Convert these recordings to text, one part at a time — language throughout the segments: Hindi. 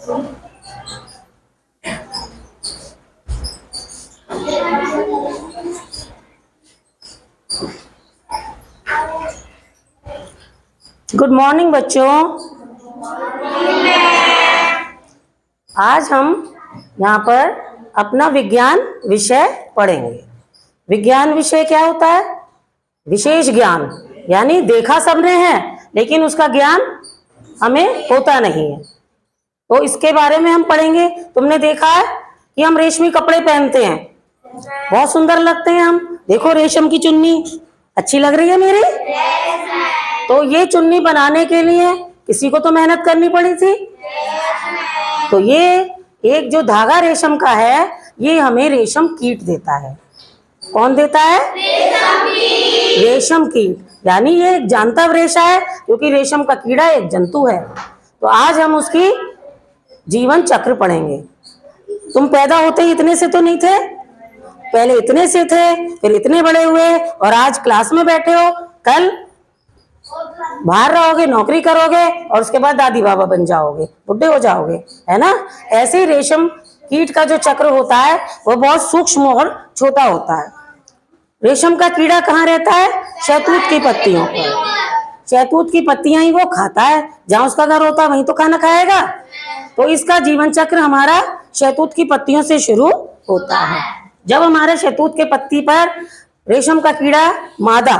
गुड मॉर्निंग बच्चों। आज हम यहाँ पर अपना विज्ञान विषय पढ़ेंगे। विज्ञान विषय क्या होता है? विशेष ज्ञान, यानी देखा सबने है लेकिन उसका ज्ञान हमें होता नहीं है, तो इसके बारे में हम पढ़ेंगे। तुमने देखा है कि हम रेशमी कपड़े पहनते हैं, बहुत सुंदर लगते हैं हम। देखो रेशम की चुन्नी अच्छी लग रही है मेरी। तो ये चुन्नी बनाने के लिए किसी को तो मेहनत करनी पड़ी थी। तो ये एक जो धागा रेशम का है, ये हमें रेशम कीट देता है। कौन देता है? रेशम कीट, यानी ये एक जानता रेशा है, क्योंकि रेशम का कीड़ा एक जंतु है। तो आज हम उसकी जीवन चक्र पढ़ेंगे। तुम पैदा होते ही इतने से तो नहीं थे, पहले इतने से थे, फिर इतने बड़े हुए, और आज क्लास में बैठे हो। कल बाहर रहोगे, नौकरी करोगे, और उसके बाद दादी बाबा बन जाओगे, बुढ़े हो जाओगे, है ना। ऐसे ही रेशम कीट का जो चक्र होता है वो बहुत सूक्ष्म और छोटा होता है। रेशम का कीड़ा कहाँ रहता है? शहतूत की पत्तियों पर। शहतूत की पत्तियां ही वो खाता है, जहां उसका घर होता है वहीं तो खाना खाएगा। तो इसका जीवन चक्र हमारा शहतूत की पत्तियों से शुरू होता है। जब हमारे शहतूत के पत्ती पर रेशम का कीड़ा, मादा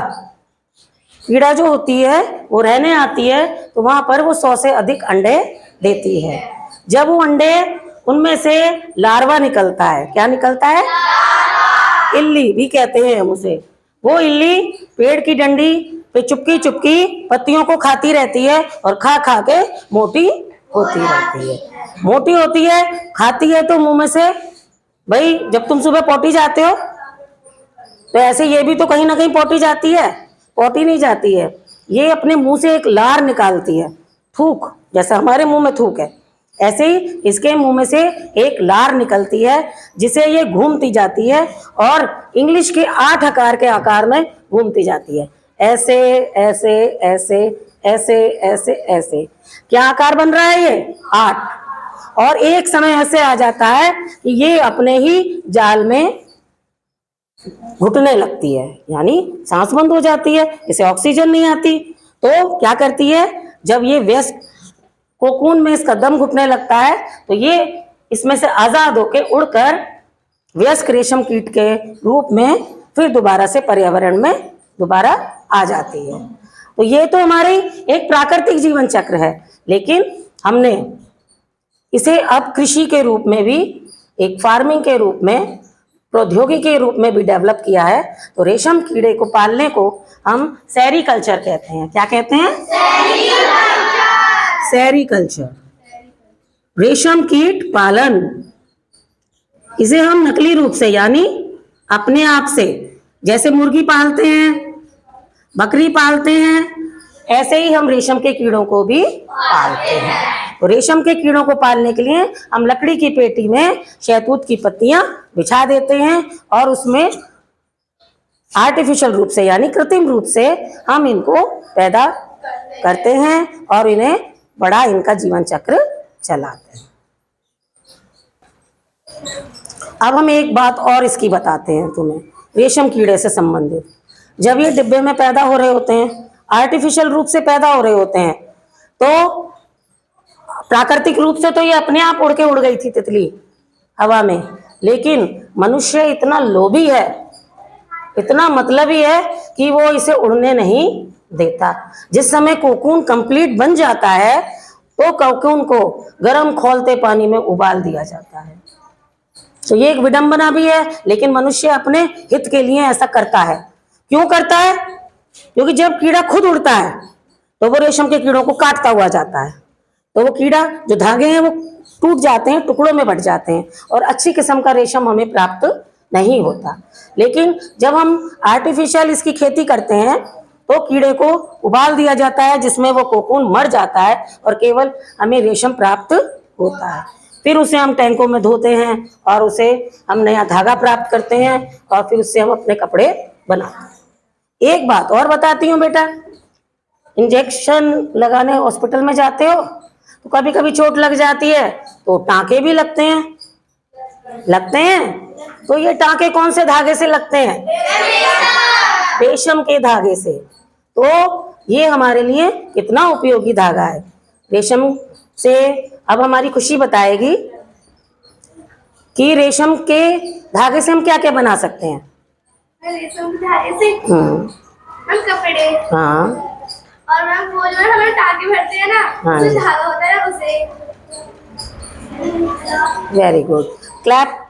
कीड़ा जो होती है, वो रहने आती है, तो वहां पर वो 100 से अधिक अंडे देती है। जब वो अंडे, उनमें से लार्वा निकलता है। क्या निकलता है? इल्ली भी कहते हैं हम उसे। वो इल्ली पेड़ की डंडी पे चुपकी चुपकी पत्तियों को खाती रहती है, और खा खा के मोटी होती रहती है। मोटी होती है, खाती है, तो मुंह में से, भाई जब तुम सुबह पोटी जाते हो तो ऐसे ये भी तो कहीं ना कहीं पोटी जाती है। पोटी नहीं जाती है, ये अपने मुंह से एक लार निकालती है, थूक, जैसा हमारे मुंह में थूक है, ऐसे ही इसके मुंह में से एक लार निकलती है, जिसे ये घूमती जाती है, और इंग्लिश के 8 आकार के आकार में घूमती जाती है। ऐसे ऐसे ऐसे ऐसे ऐसे ऐसे, क्या आकार बन रहा है? ये 8। और एक समय ऐसे आ जाता है कि ये अपने ही जाल में घुटने लगती है, यानी सांस बंद हो जाती है, इसे ऑक्सीजन नहीं आती। तो क्या करती है, जब ये व्यस्क कोकून में इसका दम घुटने लगता है, तो ये इसमें से आजाद होकर उड़कर व्यस्क रेशम कीट के रूप में फिर दोबारा से पर्यावरण में दोबारा आ जाती है। तो ये तो हमारी एक प्राकृतिक जीवन चक्र है, लेकिन हमने इसे अब कृषि के रूप में भी, एक फार्मिंग के रूप में, प्रौद्योगिकी के रूप में भी डेवलप किया है। तो रेशम कीड़े को पालने को हम सेरीकल्चर कहते हैं। क्या कहते हैं? सेरीकल्चर, रेशम कीट पालन। इसे हम नकली रूप से, यानी अपने आप से, जैसे मुर्गी पालते हैं, बकरी पालते हैं, ऐसे ही हम रेशम के कीड़ों को भी पालते हैं। तो रेशम के कीड़ों को पालने के लिए हम लकड़ी की पेटी में शहतूत की पत्तियां बिछा देते हैं, और उसमें आर्टिफिशियल रूप से, यानी कृत्रिम रूप से हम इनको पैदा करते हैं, और इन्हें बड़ा इनका जीवन चक्र चलाते हैं। अब हम एक बात और इसकी बताते हैं तुम्हें, रेशम कीड़े से संबंधित। जब ये डिब्बे में पैदा हो रहे होते हैं, आर्टिफिशियल रूप से पैदा हो रहे होते हैं, तो प्राकृतिक रूप से तो ये अपने आप उड़ के उड़ गई थी तितली हवा में, लेकिन मनुष्य इतना लोभी है, इतना मतलबी है कि वो इसे उड़ने नहीं देता। जिस समय कोकून कंप्लीट बन जाता है, तो कोकून को गर्म खौलते पानी में उबाल दिया जाता है। तो ये एक विडंबना भी है, लेकिन मनुष्य अपने हित के लिए ऐसा करता है। क्यों करता है? क्योंकि जब कीड़ा खुद उड़ता है तो वो रेशम के कीड़ों को काटता हुआ जाता है, तो वो कीड़ा, जो धागे हैं, वो टूट जाते हैं, टुकड़ों में बट जाते हैं, और अच्छी किस्म का रेशम हमें प्राप्त नहीं होता। लेकिन जब हम आर्टिफिशियल इसकी खेती करते हैं, तो कीड़े को उबाल दिया जाता है, जिसमें वो कोकून मर जाता है, और केवल हमें रेशम प्राप्त होता है। फिर उसे हम टैंकों में धोते हैं, और उसे हम नया धागा प्राप्त करते हैं, और फिर उससे हम अपने कपड़े बनाते हैं। एक बात और बताती हूँ बेटा, इंजेक्शन लगाने हॉस्पिटल में जाते हो तो कभी कभी चोट लग जाती है तो टांके भी लगते हैं। तो ये टांके कौन से धागे से लगते हैं? रेशम के धागे से। तो ये हमारे लिए कितना उपयोगी धागा है रेशम से। अब हमारी खुशी बताएगी कि रेशम के धागे से हम क्या क्या बना सकते हैं। रेशम के धागे से हम कपड़े, हाँ, और मैम वो जो है हमें टाके भरते हैं ना, हाँ, उसमें धागा होता है ना, उसे। Very good, clap.